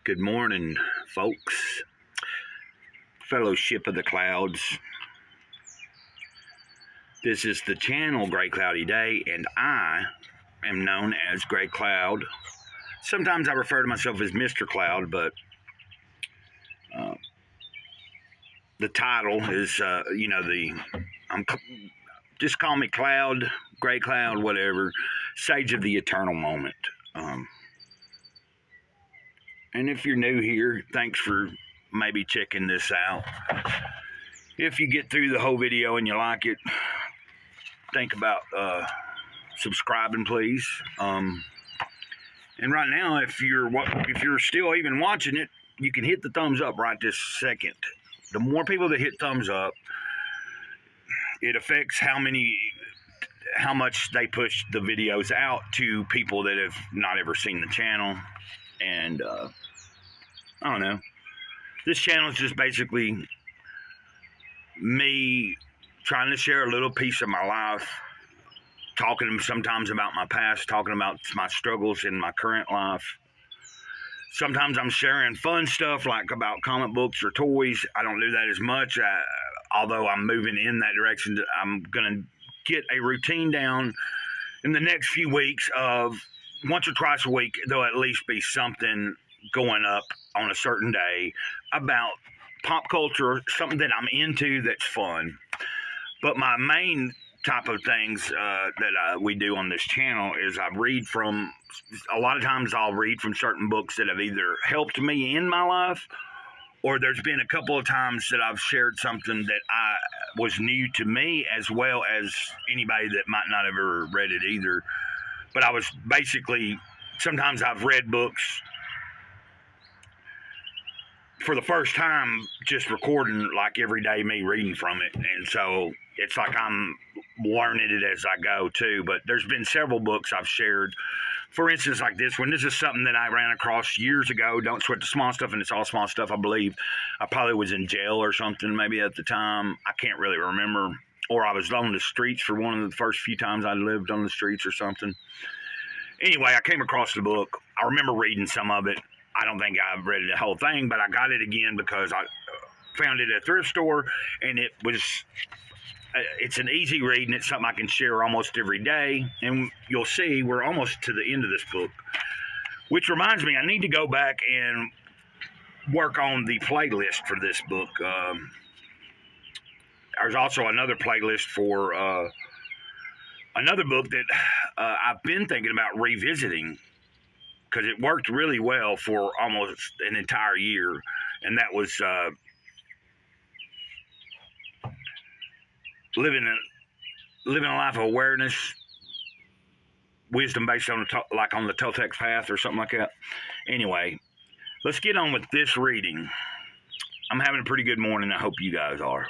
Good morning, folks. Fellowship of the Clouds. This is the channel Grey Cloudy Day, and I am known as Grey Cloud. Sometimes I refer to myself as Mr. Cloud, but the title is, just call me Cloud, Grey Cloud, whatever. Sage of the Eternal Moment. And if you're new here, thanks for maybe checking this out. If you get through the whole video and you like it, think about subscribing, please. And right now, if you're still even watching it, you can hit the thumbs up right this second. The more people that hit thumbs up, it affects how much they push the videos out to people that have not ever seen the channel. And I don't know. This channel is just basically me trying to share a little piece of my life, talking sometimes about my past, talking about my struggles in my current life. Sometimes I'm sharing fun stuff like about comic books or toys. I don't do that as much, although I'm moving in that direction. I'm going to get a routine down in the next few weeks of once or twice a week, there'll at least be something going up on a certain day about pop culture, something that I'm into that's fun. But my main type of things that we do on this channel is I read from, a lot of times I'll read from certain books that have either helped me in my life, or there's been a couple of times that I've shared something that was new to me, as well as anybody that might not have ever read it either. But I was basically, sometimes I've read books for the first time, just recording like every day me reading from it. And so it's like I'm learning it as I go too. But there's been several books I've shared. For instance, like this one. This is something that I ran across years ago. Don't Sweat the Small Stuff, and it's all small stuff, I believe. I probably was in jail or something maybe at the time. I can't really remember. Or I was on the streets for one of the first few times I lived on the streets or something. Anyway, I came across the book. I remember reading some of it. I don't think I read the whole thing, but I got it again because I found it at a thrift store, and it's an easy read, and it's something I can share almost every day. And you'll see we're almost to the end of this book, which reminds me I need to go back and work on the playlist for this book. There's also another playlist for another book that I've been thinking about revisiting because it worked really well for almost an entire year, and that was living a life of awareness, wisdom based on on the Toltec path or something like that. Anyway, let's get on with this reading. I'm having a pretty good morning. I hope you guys are.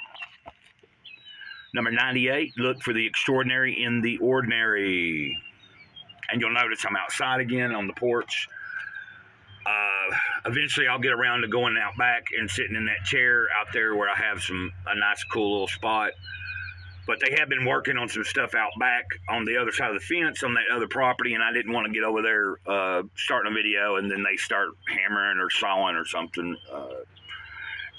Number 98, look for the extraordinary in the ordinary. And you'll notice I'm outside again on the porch. Eventually I'll get around to going out back and sitting in that chair out there where I have a nice cool little spot. But they have been working on some stuff out back on the other side of the fence on that other property, and I didn't want to get over there starting a video and then they start hammering or sawing or something.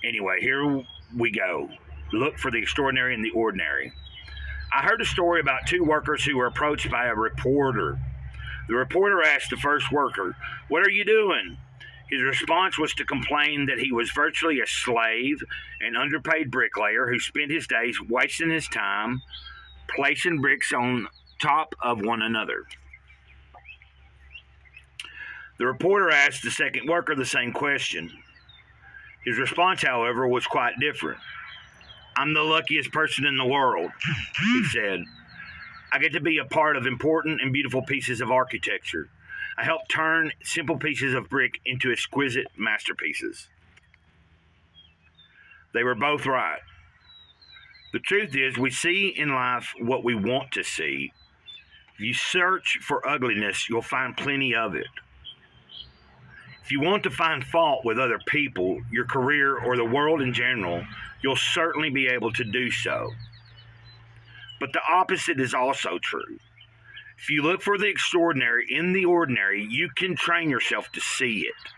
Anyway, here we go. Look for the extraordinary in the ordinary. I heard a story about two workers who were approached by a reporter. The reporter asked the first worker, "What are you doing?" His response was to complain that he was virtually a slave, an underpaid bricklayer who spent his days wasting his time placing bricks on top of one another. The reporter asked the second worker the same question. His response, however, was quite different. "I'm the luckiest person in the world," he said. "I get to be a part of important and beautiful pieces of architecture. I help turn simple pieces of brick into exquisite masterpieces." They were both right. The truth is, we see in life what we want to see. If you search for ugliness, you'll find plenty of it. If you want to find fault with other people, your career, or the world in general, you'll certainly be able to do so. But the opposite is also true. If you look for the extraordinary in the ordinary, you can train yourself to see it.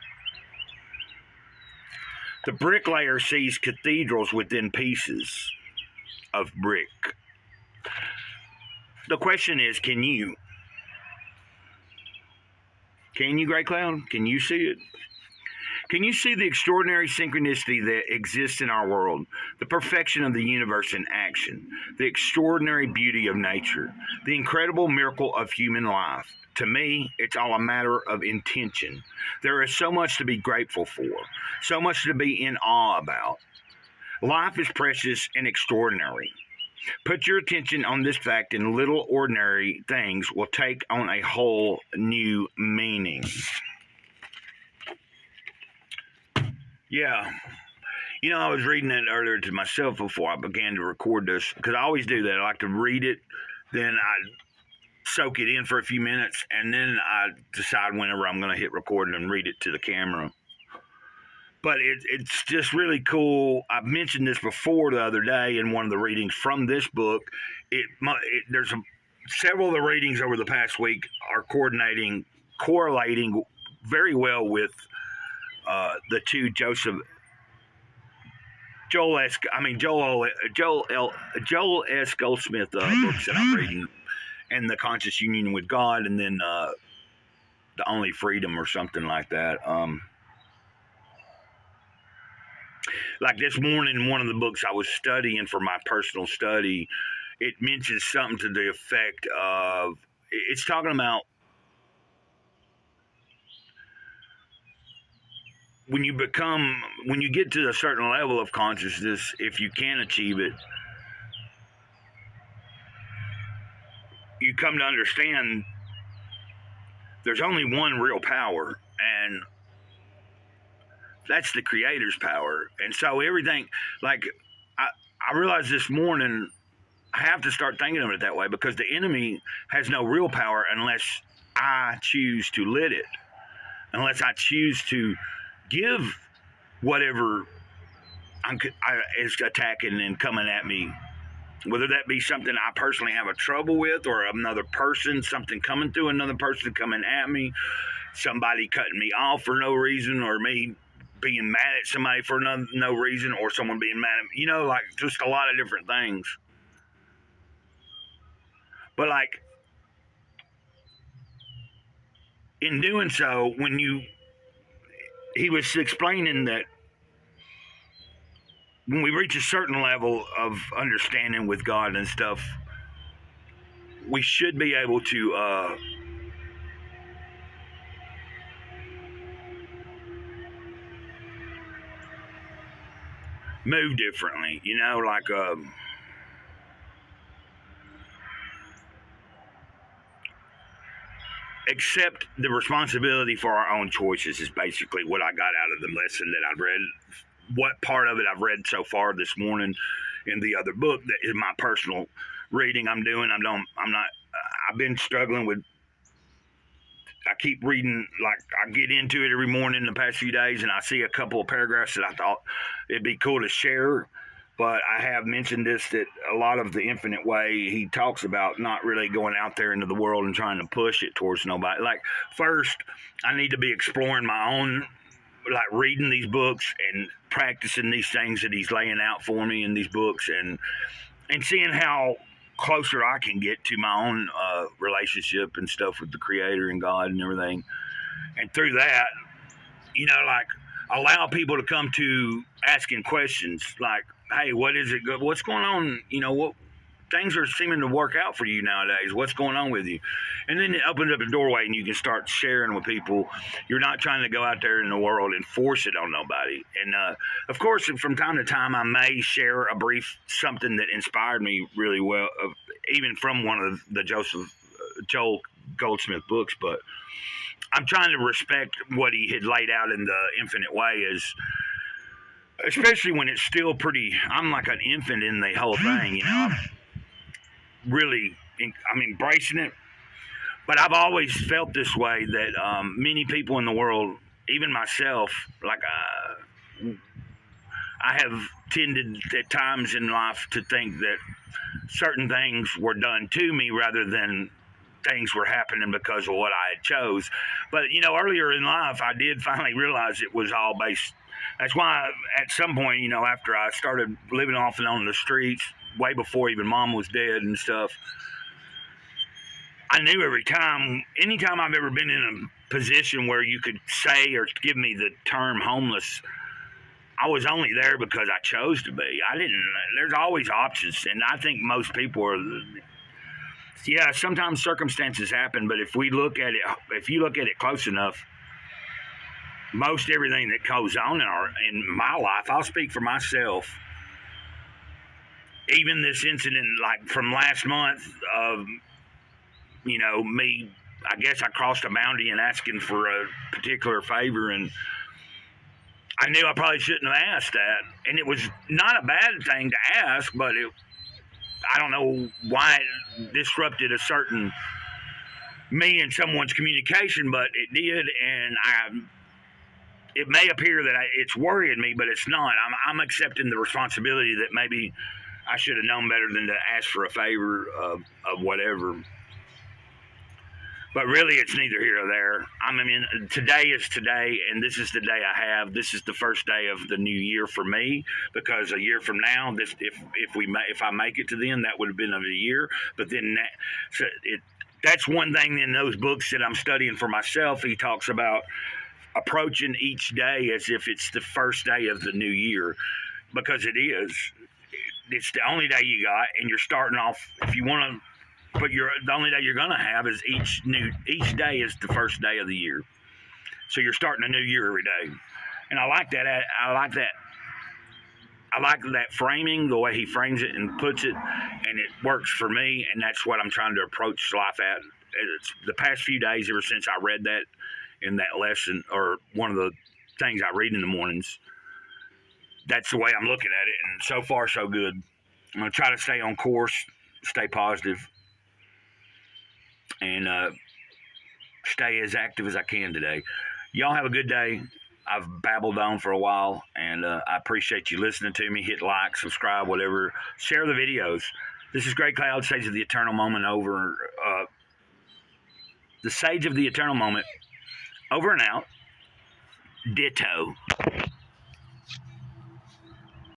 The bricklayer sees cathedrals within pieces of brick. The question is, can you? Can you, Greycloud? Can you see it? Can you see the extraordinary synchronicity that exists in our world, the perfection of the universe in action, the extraordinary beauty of nature, the incredible miracle of human life? To me, it's all a matter of intention. There is so much to be grateful for, so much to be in awe about. Life is precious and extraordinary. Put your attention on this fact, and little ordinary things will take on a whole new meaning. Yeah. You know, I was reading it earlier to myself before I began to record this, because I always do that. I like to read it, then I soak it in for a few minutes, and then I decide whenever I'm going to hit record and read it to the camera. But it's just really cool. I've mentioned this before the other day in one of the readings from this book. There's several of the readings over the past week are correlating very well with the two Joel S. Goldsmith books that I'm reading, and The Conscious Union with God, and then The Only Freedom or something like that. Like this morning, one of the books I was studying for my personal study, it mentions something to the effect of, it's talking about when you get to a certain level of consciousness, if you can achieve it, you come to understand there's only one real power, and that's the Creator's power. And so everything, like, I realized this morning, I have to start thinking of it that way, because the enemy has no real power unless I choose to let it, unless I choose to give whatever is attacking and coming at me, whether that be something I personally have a trouble with, or another person, something coming through another person coming at me, somebody cutting me off for no reason, or me being mad at somebody for no reason, or someone being mad at me, like just a lot of different things. But like, in doing so, he was explaining that when we reach a certain level of understanding with God and stuff, we should be able to move differently, like accept the responsibility for our own choices is basically what I got out of the lesson that I read. What part of it I've read so far this morning in the other book that is my personal reading I'm doing. I've been struggling with, I keep reading, like I get into it every morning the past few days, and I see a couple of paragraphs that I thought it'd be cool to share. But I have mentioned this, that a lot of the Infinite Way, he talks about not really going out there into the world and trying to push it towards nobody. Like, first, I need to be exploring my own, like reading these books and practicing these things that he's laying out for me in these books, and seeing how closer I can get to my own relationship and stuff with the Creator and God and everything. And through that, like, allow people to come to asking questions like, hey, what is it? What's going on? What things are seeming to work out for you nowadays? What's going on with you? And then it opens up a doorway, and you can start sharing with people. You're not trying to go out there in the world and force it on nobody. And of course, from time to time, I may share a brief something that inspired me really well, even from one of the Joel Goldsmith books. But I'm trying to respect what he had laid out in the Infinite Way, especially when it's still pretty. I'm like an infant in the whole thing, I'm embracing it. But I've always felt this way, that many people in the world, even myself, like I have tended at times in life to think that certain things were done to me rather than things were happening because of what I had chose. But, you know, earlier in life, I did finally realize it was all based. That's why at some point, you know, after I started living off and on the streets, way before even mom was dead and stuff, I knew anytime I've ever been in a position where you could say or give me the term homeless, I was only there because I chose to be. There's always options. And I think most people are, yeah, sometimes circumstances happen, but if you look at it close enough, most everything that goes on in my life, I'll speak for myself. Even this incident, like from last month, of, you know, me, I guess I crossed a boundary in asking for a particular favor, and I knew I probably shouldn't have asked that. And it was not a bad thing to ask, but I don't know why it disrupted a certain me and someone's communication, but it did, and it may appear that it's worrying me, but it's not. I'm accepting the responsibility that maybe I should have known better than to ask for a favor of whatever. But really, it's neither here or there. I mean, today is today, and this is the day I have. This is the first day of the new year for me, because a year from now, if I make it to then, that would have been of a year. But then that's one thing in those books that I'm studying for myself. He talks about approaching each day as if it's the first day of the new year, because it is. It's the only day you got, and you're starting off. If you want to. But the only day you're going to have is each day is the first day of the year. So you're starting a new year every day. And I like that. I like that framing, the way he frames it and puts it, and it works for me, and that's what I'm trying to approach life at. It's the past few days, ever since I read that in that lesson, or one of the things I read in the mornings, that's the way I'm looking at it, and so far, so good. I'm going to try to stay on course, stay positive, and stay as active as I can today. Y'all have a good day. I've babbled on for a while, and I appreciate you listening to me. Hit like, subscribe, whatever. Share the videos. This is Greycloud Sage of the Eternal Moment over. The Sage of the Eternal Moment. Over and out. Ditto.